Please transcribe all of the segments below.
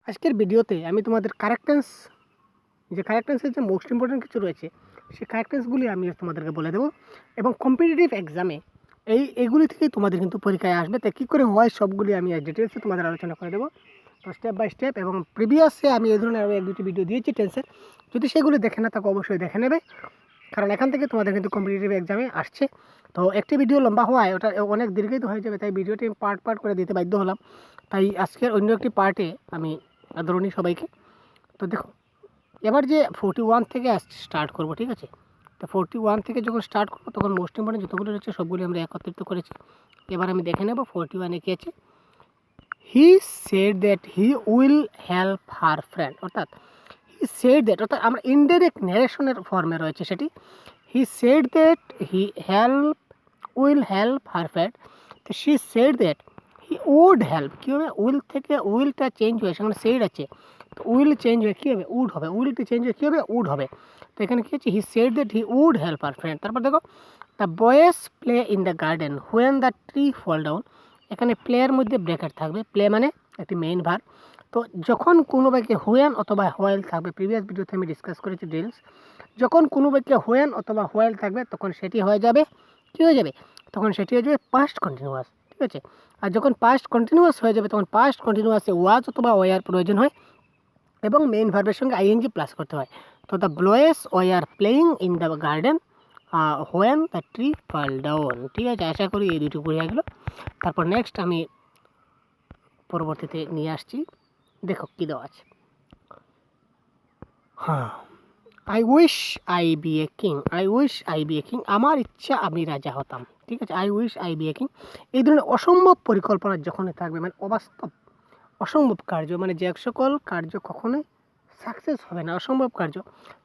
আজকের ভিডিওতে আমি তোমাদের কারেক্ট টেন্সের যে মোস্ট ইম্পর্টেন্ট কিছু রয়েছে সেই কারেক্ট টেন্সগুলি আমি তোমাদেরকে বলে দেবো এবং কম্পিটিটিভ এক্সামে এইগুলি থেকেই তোমাদের কিন্তু পরীক্ষায় আসবে। তো কী করে হয় সবগুলি আমি ডিটেলসে তোমাদের আলোচনা করে দেবো, তো স্টেপ বাই স্টেপ। এবং প্রিভিয়াসে আমি এই ধরনের আরও এক দুটি ভিডিও দিয়েছি টেন্সের, যদি সেগুলি দেখে না তাকে অবশ্যই দেখে নেবে, কারণ এখান থেকে তোমাদের কিন্তু কম্পিটিটিভ এক্সামে আসছে। তো একটি ভিডিও লম্বা হওয়ায় ওটা অনেক দীর্ঘায়িত হয়ে যাবে, তাই ভিডিওটি আমি পার্ট করে দিতে বাধ্য হলাম। তাই আজকের অন্য একটি পার্টে আমি আদরণী সবাইকে। তো দেখো, এবার যে 41 থেকে স্টার্ট করব, ঠিক আছে? তো 41 থেকে যখন স্টার্ট করবো তখন মোস্ট ইম্পর্টেন্ট যতগুলো রয়েছে সবগুলি আমরা একত্রিত করেছি। এবার আমি দেখে নেব 41-এ কী আছে। হি said that he will help her friend, অর্থাৎ হি সেড দ্যাট, অর্থাৎ আমরা ইনডাইরেক্ট ন্যারেশনের ফর্মে রয়েছে সেটি। He said that he will help her friend. তো she said that he would help, কী হবে? উইল থেকে উইলটা চেঞ্জ হয়ে সেখানে সেড আছে, তো উইল চেঞ্জ হয়ে কী হবে? উড হবে। উইলটি চেঞ্জ হয়ে কী হবে? উড হবে। তো এখানে কী হচ্ছে? He said that he would help her friend. তারপর দেখো, the boys play in the garden when the tree fall down. এখানে প্লেয়ের মধ্যে ব্র্যাকেট থাকবে, প্লে মানে একটি মেইন ভার্ব। তো যখন কোনো বাক্যে হোয়েন অথবা হোয়েল থাকবে, প্রিভিয়াস ভিডিওতে আমি ডিসকাস করেছি ডিটেলস, যখন কোনো বাক্যে হোয়েন অথবা হোয়েল থাকবে তখন সেটি হয়ে যাবে, কী হয়ে যাবে? তখন সেটি হয়ে যাবে পাস্ট কন্টিনিউয়াস, ঠিক আছে? আর যখন পাস্ট কন্টিনিউয়াস হয়ে যাবে তখন পাস্ট কন্টিনিউয়াসে ওয়াজ অথবা ওয়ার প্রয়োজন হয় এবং মেইন ভার্বের সঙ্গে আইএনজি প্লাস করতে হয়। তো the boys were playing in the garden when the tree fall down, ঠিক আছে? আশা করি এই দুটো পড়ে গেল। তারপর নেক্সট আমি পরবর্তীতে নিয়ে আসছি, দেখো কী দেওয়া আছে। হ্যাঁ, I wish I be a king, I wish I be a king, আমার ইচ্ছা আমি রাজা হতাম, ঠিক আছে? I wish I be a king. এই ধরনের অসম্ভব পরিকল্পনা যখনই থাকবে, মানে অবাস্তব অসম্ভব কার্য, মানে যে সকল কার্য কখনোই সাকসেস হবে না, অসম্ভব কার্য,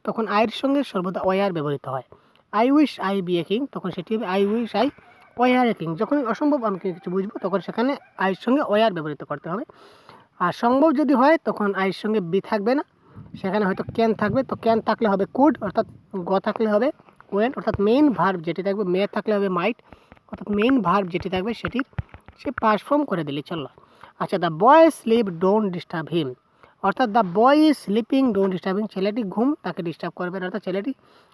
তখন আয়ের সঙ্গে সর্বদা ওয়ার ব্যবহৃত হয়। I wish I be a king, তখন সেটি হবে I wish I were a king. যখনই অসম্ভব আমি কিছু বুঝবো তখন সেখানে আয়ের সঙ্গে ওয়ার ব্যবহৃত করতে হবে। আর সম্ভব যদি হয় তখন আয়ের সঙ্গে বি থাকবে না, সেখানে হয়তো ক্যান থাকবে। তো ক্যান থাকলে হবে কুড, অর্থাৎ গ থাকলে হবে ওয়েন্ট, অর্থাৎ মেইন ভার্ব যেটি থাকবে, মে থাকলে হবে মাইট, অর্থাৎ মেইন ভার্ব যেটি থাকবে সেটির সে পাস ফর্ম করে দিলে চলো। আচ্ছা, the boy sleep don't disturb him, অর্থাৎ the boy is sleeping don't disturb him, ছেলেটি ঘুম, তাকে ডিস্টার্ব করবে না, অর্থাৎ ছেলেটি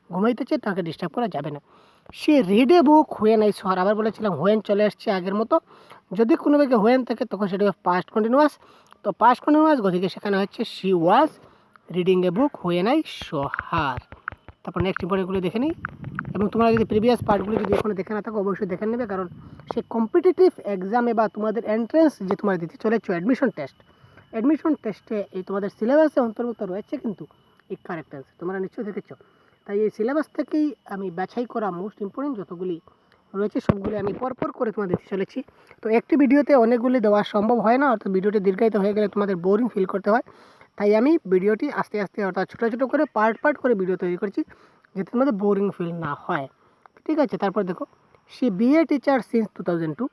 ঘুমাইতেছে, তাকে ডিস্টার্ব করা যাবে না। She read a book when I saw, আবার বলেছিলাম হোয়েন চলে আসছে আগের মতো, যদি কোনো ব্যক্তি হোয়েন থাকে তখন সেটি হবে পাস্ট কন্টিনিউয়াস। তো পাস্ট কন্টিনিউয়াস গতিকে সেখানে হচ্ছে she was reading a book when I saw her. তারপর নেক্সট ইম্পর্টেন্টগুলো দেখে নিই, এবং তোমরা যদি প্রিভিয়াস পার্টগুলো যদি এখনো দেখে না থাকো অবশ্যই দেখে নেবে, কারণ সে কম্পিটিটিভ এক্সামে বা তোমাদের এন্ট্রেন্স যে তোমরা দিতে চলেছো অ্যাডমিশন টেস্টে এই তোমাদের সিলেবাসে অন্তর্ভুক্ত রয়েছে কিন্তু এই কারেক্ট অ্যান্সার তোমরা নিশ্চয়ই দেখেছো। তাই এই সিলেবাস থেকেই আমি বাছাই করা মোস্ট ইম্পর্টেন্ট যতগুলি রয়েছে সবগুলি আমি পরপর করে তোমাদের দিতে চলেছি। তো একটি ভিডিওতে অনেকগুলি দেওয়া সম্ভব হয় না, অর্থাৎ ভিডিওটি দীর্ঘায়িত হয়ে গেলে তোমাদের বোরিং ফিল করতে হয়। তাই আমি ভিডিওটি আস্তে আস্তে অর্থাৎ ছোটো ছোটো করে পার্ট করে ভিডিও তৈরি করছি, যাতে তোমাদের বোরিং ফিল না হয়, ঠিক আছে? তারপর দেখো, she B a teacher since 2002,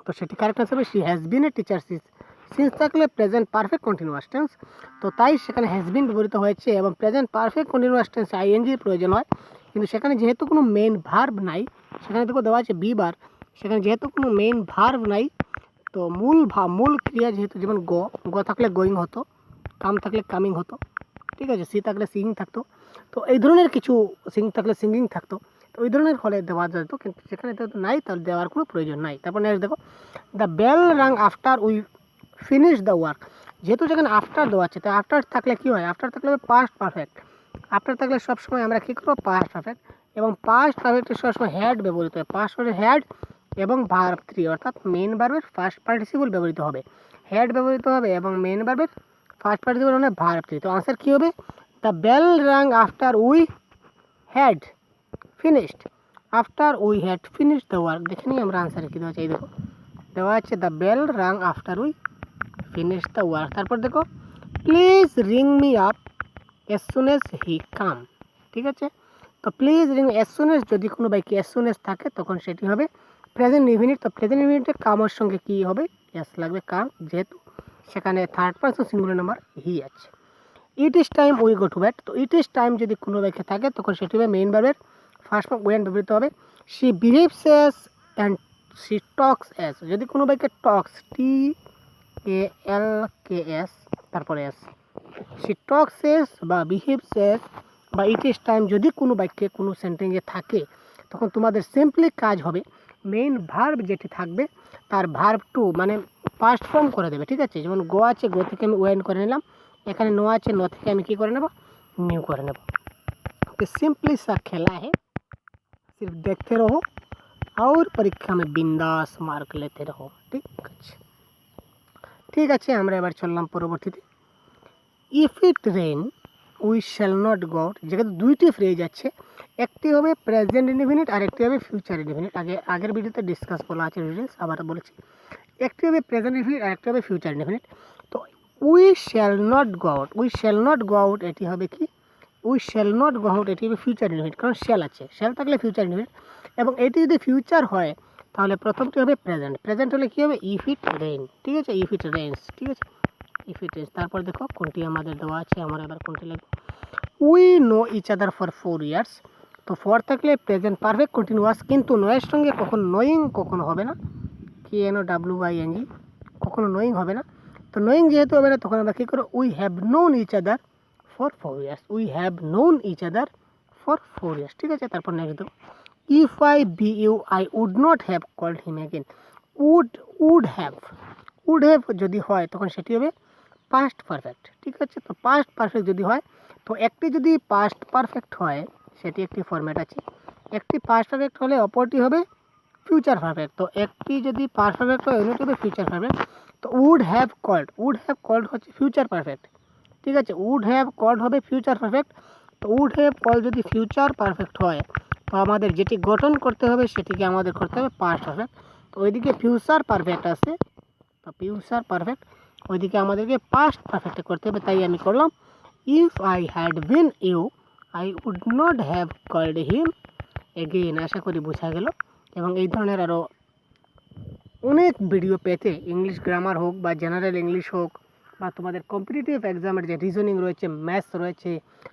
তো সেটি কারেক্ট আনসার হবে she has been a teacher since থাকলে প্রেজেন্ট পারফেক্ট কন্টিনিউয়াস টেন্স, তো তাই সেখানে হ্যাজ বিন ব্যবহৃত হয়েছে এবং প্রেজেন্ট পারফেক্ট কন্টিনিউয়াস টেন্সে আইএনজির প্রয়োজন হয়, কিন্তু সেখানে যেহেতু কোনো মেইন ভার্ব নাই, সেখানে দেখো দেওয়া আছে বি বার, সেখানে যেহেতু কোনো মেইন ভার্ব নাই, তো মূল ক্রিয়া যেহেতু, যেমন গ থাকলে গোয়িং হতো, কাম থাকলে কামিং হতো, ঠিক আছে? সি থাকলে সিঙ্গিং থাকতো, তো এই ধরনের কিছু সিং থাকলে সিঙ্গিং থাকতো, তো ওই ধরনের ফলে দেওয়া যেত, কিন্তু সেখানে তো নাই, তাহলে দেওয়ার কোনো প্রয়োজন নাই। তারপর নেক্সট দেখো, the bell rang after we finish the work, যেহেতু সেখানে আফটার দেওয়া আছে, তো আফটার থাকলে কী হয়? আফটার থাকলে পাস্ট পারফেক্ট, আফটার থাকলে সবসময় আমরা কী করবো? পাস্ট পারফেক্ট, এবং পাস্ট পারফেক্টের সবসময় হ্যাড ব্যবহৃত হয়, পাস্ট পারফেক্ট হ্যাড এবং ভার্ব 3, অর্থাৎ মেইন ভার্বের ফার্স্ট পার্টিসিপল ব্যবহৃত হবে, হ্যাড ব্যবহৃত হবে এবং মেইন ভার্বের ফার্স্ট পার্টিসিপল মানে ভার্ব 3। তো আনসার কী হবে? The bell rang after we had finished, after we had finished the work. দেখে নিই আমরা আনসারে কী দেওয়া আছে, এই দেখো দেওয়া আছে the bell rang after we finish the work. তারপর দেখো, please ring me up as soon as he come, ঠিক আছে? তো please ring, as soon as যদি কোনো বাক্যে অ্যাজ সুন এজ থাকে তখন সেটি হবে প্রেজেন্ট ইনফিনিট। তো প্রেজেন্ট ইনফিনিটের কামের সঙ্গে কী হবে? অ্যাজ লাগবে, কাম, যেহেতু সেখানে third person singular number he আছে। It is time we go to bed, তো ইট ইজ টাইম যদি কোনো বাক্যে থাকে তখন সেটি হবে মেইন ভার্বের ফার্স্ট ফর্ম ওয়েন ব্যবহৃত হবে। She behaves as and she talks as, যদি কোনো বাক্যে টক্স TALKS তারপরে এস। সি টক্স এস বা বিহেভস এস বা ইট ইজ টাইম যদি কোনো বাক্যে কোনো সেন্টেন্সে থাকে, তখন তোমাদের সিম্পলি কাজ হবে মেইন ভার্ব যেটি থাকবে তার ভার্ব টু মানে পাস্ট ফর্ম করে দেবে, ঠিক আছে। যেমন গো আছে, গো থেকে আমি ওয়েন করে নিলাম, এখানে নো আছে, নো থেকে আমি কী করে নেব, নিউ করে নেব। तो सिंपली सा खेला है, सिर्फ देखते रहो और परीक्षा में बिंदास मार्क लेते रहो। ঠিক আছে আমরা এবার চললাম পরবর্তীতে। If it rain we shall not go out, যেখানে দুইটি ফ্রেজ আছে, একটি হবে প্রেজেন্ট ইনডিফিনিট আর একটি হবে ফিউচার ইনডিফিনিট। আগের ভিডিওতে ডিসকাস বলা আছে, ডিটেলস আবার বলেছি। একটি হবে প্রেজেন্ট ইনডিফিনিট আর একটি হবে ফিউচার ইনডিফিনিট। তো we shall not go out, we shall not go out এটি হবে কি, we shall not go out এটি হবে ফিউচার ইনডিফিনিট, কারণ শ্যাল আছে, শ্যাল থাকলে ফিউচার ইনডিফিনিট। এবং এটি যদি ফিউচার হয় তাহলে প্রথমটি হবে প্রেজেন্ট, প্রেজেন্ট হলে কী হবে ইফ ইট রেন, ঠিক আছে, ইফ ইট রেন্স, ঠিক আছে, ইফ ইট রেন্স। তারপর দেখো কোনটি আমাদের দেওয়া আছে, আমরা এবার কোনটি লিখব, we know each other for 4 years. তো ফর থাকলে প্রেজেন্ট পারফেক্ট কন্টিনিউয়াস, কিন্তু নয়ের সঙ্গে কখনো নোয়িং কখনো হবে না, কি এনো WING, কখনো নোয়িং হবে না। তো নোয়িং যেহেতু হবে না তখন আমরা কী করবো, we have known each other for 4 years, we have known each other for 4 years, ঠিক আছে। তারপর নেক্সট দেখো, if I be you I would not have called him again. Would have যদি হয় তখন সেটি হবে পাস্ট পারফেক্ট, ঠিক আছে। তো পাস্ট পারফেক্ট যদি হয়, তো একটি যদি পাস্ট পারফেক্ট হয় সেটি একটি ফরম্যাট আছে, একটি পাস্ট পারফেক্ট হলে অপরটি হবে ফিউচার পারফেক্ট। তো একটি যদি পাস্ট পারফেক্ট হয় অন্যটি হবে ফিউচার পারফেক্ট। তো উড হ্যাভ কল্ড হচ্ছে ফিউচার পারফেক্ট, ঠিক আছে, উড হ্যাভ কল্ড হবে ফিউচার পারফেক্ট। তো উড হ্যাভ কল্ড যদি ফিউচার পারফেক্ট হয় তো আমাদের যেটি গঠন করতে হবে সেটিকে আমাদের করতে হবে পাস্ট পারফেক্ট। তো ওইদিকে ফিউচার পারফেক্ট আছে, তো ফিউচার পারফেক্ট, ওইদিকে আমাদেরকে পাস্ট পারফেক্টে করতে হবে, তাই আমি করলাম if I had been you I would not have called him again. আশা করি বোঝা গেল। এবং এই ধরনের আরও অনেক ভিডিও পেতে ইংলিশ গ্রামার হোক বা জেনারেল ইংলিশ হোক বা তোমাদের কম্পিটিটিভ এক্সামের যে রিজনিং রয়েছে, ম্যাথস রয়েছে,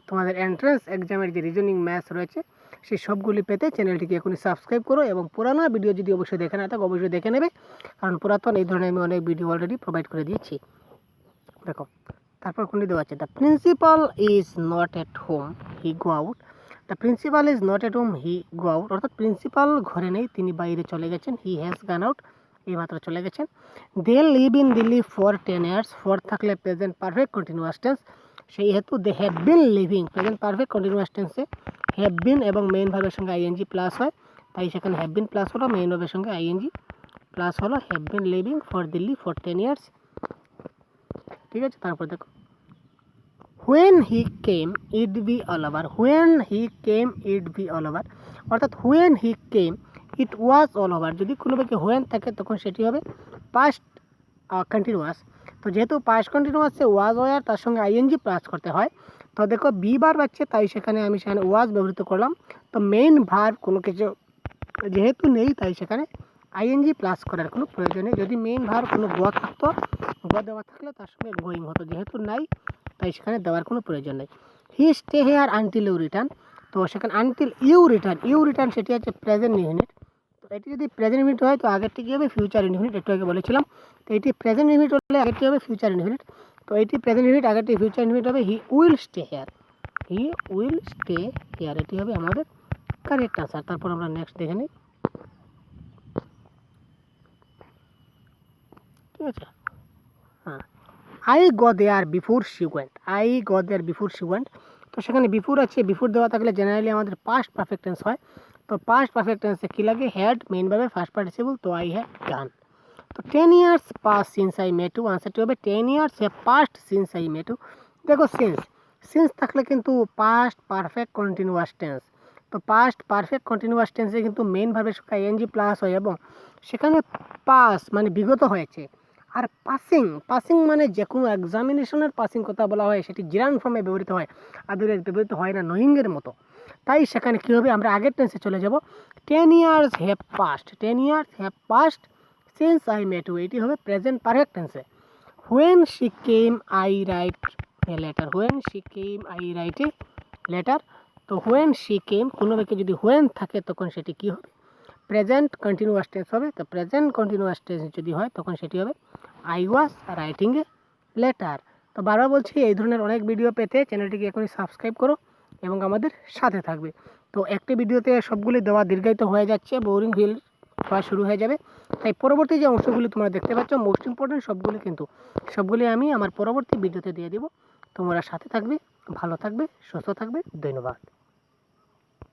তোমাদের এন্ট্রান্স এক্সামের যে রিজনিং ম্যাথস রয়েছে, সেই সবগুলি পেতে চ্যানেলটিকে এখনই সাবস্ক্রাইব করো। এবং পুরানো ভিডিও যদি অবশ্যই দেখে না থাকো অবশ্যই দেখে নেবে, কারণ পুরাতন এই ধরনের আমি অনেক ভিডিও অলরেডি প্রোভাইড করে দিয়েছি। দেখো তারপর কোনটি দেওয়া আছে, the principal is not at home he go out. The principal is not at home he go out, অর্থাৎ প্রিন্সিপাল ঘরে নেই, তিনি বাইরে চলে গেছেন, হি হ্যাজ গান আউট, এইমাত্র চলে গেছেন। They live in Delhi for 10 years, for থাকলে প্রেজেন্ট পারফেক্ট কন্টিনিউয়াস টেন্স, সেই হেতু they have been living, present perfect continuous টেন্সে হ্যাভ বিন এবং মেইন ভার্বের সঙ্গে ING প্লাস হয়, তাই সেখানে হ্যাভ বিন প্লাস হলো, মেইন ভার্বের সঙ্গে ING প্লাস হলো, have been living for Delhi for 10 years, ঠিক আছে। তারপর দেখো when he came it be all over, when he came it be all over, অর্থাৎ when he came it was all over। যদি কোনো বাক্যে when থাকে তখন সেটি হবে পাস্ট কন্টিনিউয়াস। তো যেহেতু পাস্ট কন্টিনিউয়াসে ওয়াজ ওয়ার তার সঙ্গে ING প্লাস করতে হয়, তো দেখো বি বার পাচ্ছে, তাই সেখানে ওয়াজ ব্যবহৃত করলাম। তো মেইন ভার্ব কোনো কিছু যেহেতু নেই তাই সেখানে ING প্লাস করার কোনো প্রয়োজন নেই। যদি মেইন ভার্ব কোনো গো থাকতো, গো দেওয়া থাকলে তার সঙ্গে গোয়িং হতো, যেহেতু নাই তাই সেখানে দেওয়ার কোনো প্রয়োজন নেই। He stay here until you return, তো সেখানে আনটিল ইউ রিটার্ন সেটি হচ্ছে প্রেজেন্ট ইনডিফিনিট। তো এটি যদি প্রেজেন্ট ইনডিফিনিট হয় তো আগেরটি কী হবে ফিউচার ইনডিফিনিট, একটু আগে বলেছিলাম। তো এটি প্রেজেন্ট ইনডিফিনিট হলে আগেরটি হবে ফিউচার ইনডিফিনিট। তো এটি প্রেজেন্ট ইনডিফিনিট, আগেরটি ফিউচার ইনডিফিনিট হবে he will stay here, he will stay here, এটি হবে আমাদের কারেক্ট আনসার। তারপর আমরা নেক্সট দেখে নিই, ঠিক আছে। হ্যাঁ, I go there before she went, I go there before she went, তো সেখানে বিফোর আছে, বিফোর দেওয়া থাকলে জেনারেলি আমাদের পাস্ট পারফেক্ট টেন্স হয়। তো পাস্ট পারফেক্ট টেন্সে কী লাগে, had main verb first participle, তো আই হ্যাড ডান। তো 10 years pass since I met you, আনসারটি হবে 10 years have passed since I met you. দেখো সিন্স থাকলে কিন্তু পাস্ট পারফেক্ট কন্টিনিউয়াস টেন্স, তো পাস্ট পারফেক্ট কন্টিনিউয়াস টেন্সে কিন্তু মেইন ভার্বের সঙ্গে ING প্লাস হয় এবং সেখানে পাস মানে বিগত হয়েছে। আর পাসিং মানে যে কোনো এক্সামিনেশনের পাসিং কথা বলা হয়, সেটি জিরান ফর্মে ব্যবহৃত হয়, আদুরেজ ব্যবহৃত হয় না নোয়িংয়ের মতো। তাই সেখানে কী হবে, আমরা আগের টেন্সে চলে যাব, 10 years have passed, 10 years have passed since I met you, এটি হবে প্রেজেন্ট পারফেক্ট টেন্সে। when she came I write a letter, when she came I write a letter, তো when she came কোনো বাক্যে যদি when থাকে তখন সেটি কী হবে, প্রেজেন্ট কন্টিনিউয়াস টেন্স হবে। তো প্রেজেন্ট কন্টিনিউয়াস টেন্স যদি হয় তখন সেটি হবে I was writing a letter, তো বারবার বলছি, এই ধরনের অনেক ভিডিও পেতে চ্যানেলটিকে এখনই সাবস্ক্রাইব করো এবং আমাদের সাথে থাকবে। তো একটি ভিডিওতে সবগুলি দেওয়া দীর্ঘায়িত হয়ে যাচ্ছে, বোরিং ফিল হওয়া শুরু হয়ে যাবে। তাই পরবর্তী যে অংশগুলি তোমরা দেখতে পাচ্ছ মোস্ট ইম্পর্টেন্ট সবগুলি আমি আমার পরবর্তী ভিডিওতে দিয়ে দিব। তোমরা সাথে থাকবে, ভালো থাকবে, সুস্থ থাকবে। ধন্যবাদ।